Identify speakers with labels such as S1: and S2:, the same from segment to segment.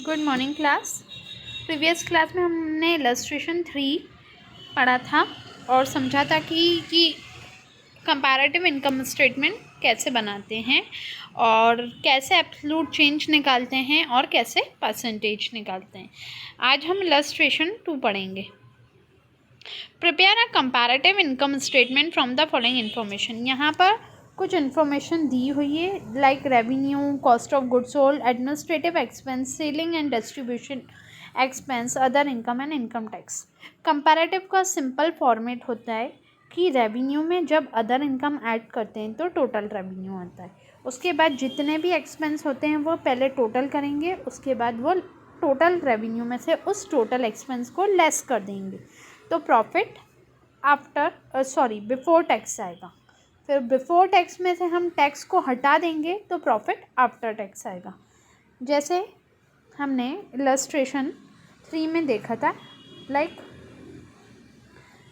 S1: Good morning class. Previous class में हमने illustration 3 पढ़ा था और समझा था कि कंपैरेटिव इनकम स्टेटमेंट कैसे बनाते हैं और कैसे एब्सोल्यूट चेंज निकालते हैं और कैसे परसेंटेज निकालते हैं। आज हम इलस्ट्रेशन 2 पढ़ेंगे। Prepare a comparative income statement from the following information. यहाँ पर कुछ इन्फॉर्मेशन दी हुई है like revenue, cost of goods sold, administrative expense, selling and distribution expense, other income and income tax. Comparative का सिंपल फॉर्मेट होता है कि रेवेन्यू में जब अदर इनकम ऐड करते हैं तो टोटल रेवेन्यू आता है। उसके बाद जितने भी एक्सपेंस होते हैं वो पहले टोटल करेंगे, उसके बाद वो टोटल रेवेन्यू में से उस टोटल एक्सपेंस को लेस कर देंगे तो प्रॉफिट बिफोर टैक्स आएगा। फिर बिफोर टैक्स में से हम टैक्स को हटा देंगे तो प्रॉफिट आफ्टर टैक्स आएगा। जैसे हमने इलस्ट्रेशन 3 में देखा था, लाइक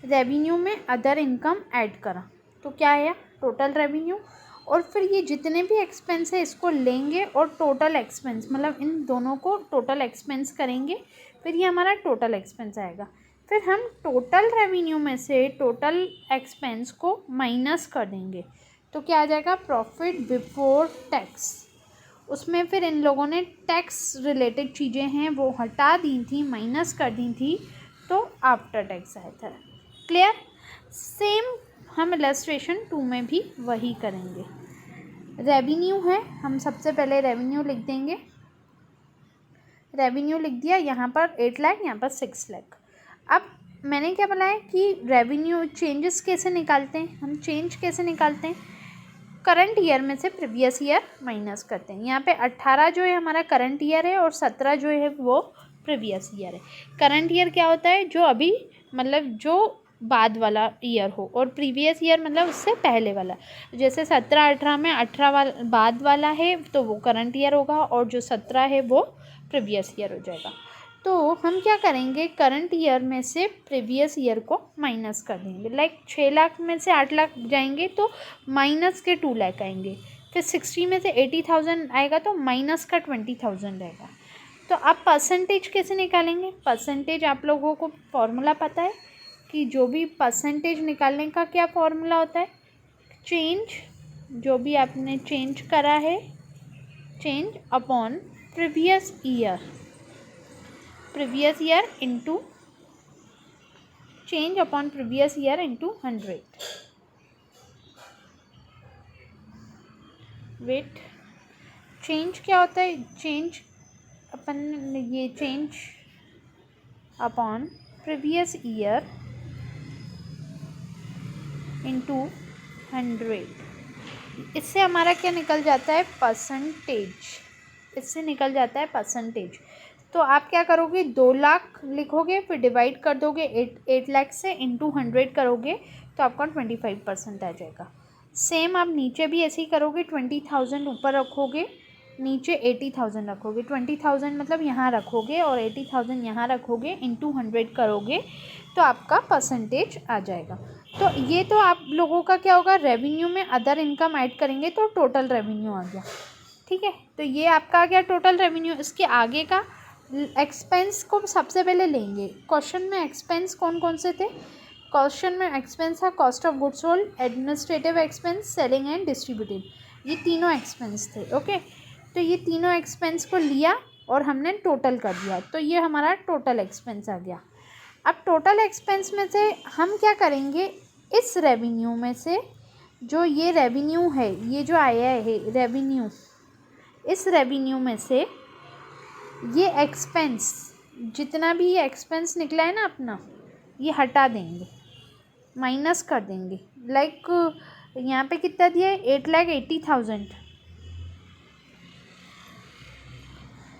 S1: रेवेन्यू में अदर इनकम ऐड करा तो क्या आया, टोटल रेवेन्यू। और फिर ये जितने भी एक्सपेंस है इसको लेंगे और टोटल एक्सपेंस मतलब इन दोनों को टोटल एक्सपेंस करेंगे, फिर ये हमारा टोटल एक्सपेंस आएगा। फिर हम टोटल रेवेन्यू में से टोटल एक्सपेंस को माइनस कर देंगे तो क्या आ जाएगा, प्रॉफिट बिफोर टैक्स। उसमें फिर इन लोगों ने टैक्स रिलेटेड चीज़ें हैं वो हटा दी थी, माइनस कर दी थी, तो आफ्टर टैक्स आया था। क्लियर। सेम हम इलस्ट्रेशन 2 में भी वही करेंगे। रेवेन्यू है, हम सबसे पहले रेवेन्यू लिख देंगे। रेवेन्यू लिख दिया, यहाँ पर 8 लाख, यहाँ पर 6 लाख। अब मैंने क्या बोला है कि रेवेन्यू चेंजेस कैसे निकालते हैं, हम चेंज कैसे निकालते हैं, करंट ईयर में से प्रीवियस ईयर माइनस करते हैं। यहाँ पे 18 जो है हमारा करंट ईयर है और 17 जो है वो प्रीवियस ईयर है। करंट ईयर क्या होता है, जो अभी मतलब जो बाद वाला ईयर हो, और प्रीवियस ईयर मतलब उससे पहले वाला। जैसे 17-18 में 18 बाद वाला है तो वो करंट ईयर होगा और जो 17 है वो प्रीवियस ईयर हो जाएगा। तो हम क्या करेंगे, करंट ईयर में से प्रीवियस ईयर को माइनस कर देंगे। लाइक 6 लाख में से 8 लाख जाएंगे तो माइनस के 2 लाख आएंगे। फिर 60 में से 80,000 आएगा तो माइनस का 20,000 आएगा। तो आप परसेंटेज कैसे निकालेंगे, परसेंटेज आप लोगों को फॉर्मूला पता है कि जो भी परसेंटेज निकालने का क्या फॉर्मूला होता है, चेंज, जो भी आपने चेंज करा है, change upon previous year into change upon previous year into 100। Wait, change क्या होता है, चेंज अपन ये change upon previous year into 100, इससे हमारा क्या निकल जाता है, परसेंटेज। इससे निकल जाता है परसेंटेज। तो आप क्या करोगे, 2 लाख लिखोगे, फिर डिवाइड कर दोगे 8 लाख से, इंटू 100 करोगे तो आपका 25% आ जाएगा। सेम आप नीचे भी ऐसे ही करोगे, 20,000 ऊपर रखोगे, नीचे 80,000 रखोगे। 20,000 मतलब यहाँ रखोगे और 80,000 यहाँ रखोगे, इंटू 100 करोगे तो आपका परसेंटेज आ जाएगा। तो ये तो आप लोगों का क्या होगा, रेवेन्यू में अदर इनकम ऐड करेंगे तो टोटल रेवेन्यू आ गया। ठीक है, तो ये आपका आ गया टोटल रेवेन्यू। इसके आगे का एक्सपेंस को सबसे पहले लेंगे। क्वेश्चन में एक्सपेंस कौन कौन से थे, क्वेश्चन में एक्सपेंस था cost of goods sold, administrative expense, selling and distributive, ये तीनों एक्सपेंस थे। ओके, तो ये तीनों एक्सपेंस को लिया और हमने टोटल कर दिया तो ये हमारा टोटल एक्सपेंस आ गया। अब टोटल एक्सपेंस में से हम क्या करेंगे, इस रेवेन्यू में से जो ये रेवेन्यू है, ये जो आया है रेवेन्यू, इस रेवेन्यू में से ये एक्सपेंस, जितना भी ये एक्सपेंस निकला है ना अपना, ये हटा देंगे, माइनस कर देंगे। लाइक यहाँ पे कितना दिया है, 8,80,000।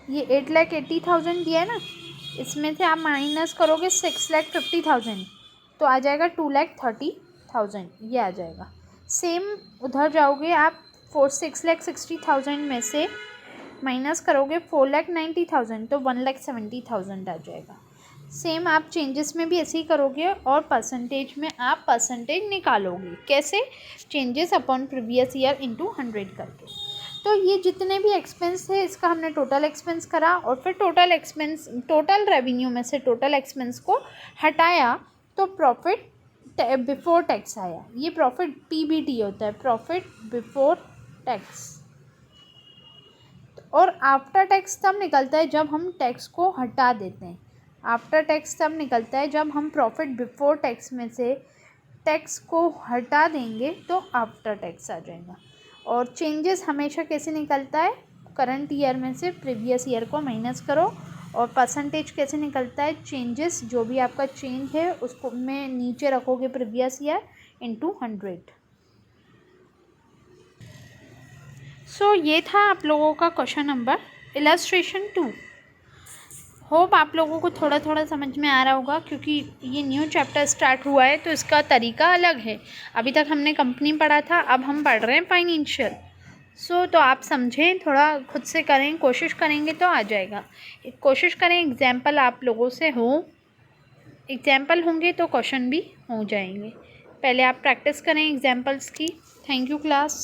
S1: ये 8,80,000 दिया है ना, इसमें से आप माइनस करोगे 6,50,000 तो आ जाएगा 2,30,000, ये आ जाएगा। सेम उधर जाओगे आप, 6,60,000 में से माइनस करोगे 4,90,000 तो 1,70,000 आ जाएगा। सेम आप चेंजेस में भी ऐसे ही करोगे और परसेंटेज में आप परसेंटेज निकालोगे। कैसे, changes upon previous year into 100 करके। तो ये जितने भी एक्सपेंस थे इसका हमने टोटल एक्सपेंस करा और फिर टोटल रेवेन्यू में से टोटल एक्सपेंस को हटाया तो प्रॉफिट बिफोर टैक्स आया। ये प्रॉफिट पीबीटी होता है, प्रॉफिट बिफोर टैक्स। और आफ्टर टैक्स तब निकलता है जब हम टैक्स को हटा देते हैं। आफ्टर टैक्स तब निकलता है जब हम प्रॉफिट बिफोर टैक्स में से टैक्स को हटा देंगे तो आफ्टर टैक्स आ जाएगा। और चेंजेस हमेशा कैसे निकलता है, करंट ईयर में से प्रीवियस ईयर को माइनस करो। और परसेंटेज कैसे निकलता है, चेंजेस जो भी आपका चेंज है उसको में नीचे रखोगे प्रीवियस ईयर इंटू 100। सो ये था आप लोगों का क्वेश्चन नंबर इलस्ट्रेशन 2। होप आप लोगों को थोड़ा थोड़ा समझ में आ रहा होगा, क्योंकि ये न्यू चैप्टर स्टार्ट हुआ है तो इसका तरीका अलग है। अभी तक हमने कंपनी पढ़ा था, अब हम पढ़ रहे हैं फाइनेंशियल। तो आप समझें, थोड़ा खुद से करें, कोशिश करेंगे तो आ जाएगा। कोशिश करें एग्जाम्पल आप लोगों से हो, एग्जाम्पल होंगे तो क्वेश्चन भी हो जाएंगे। पहले आप प्रैक्टिस करें एग्जाम्पल्स की। Thank you class.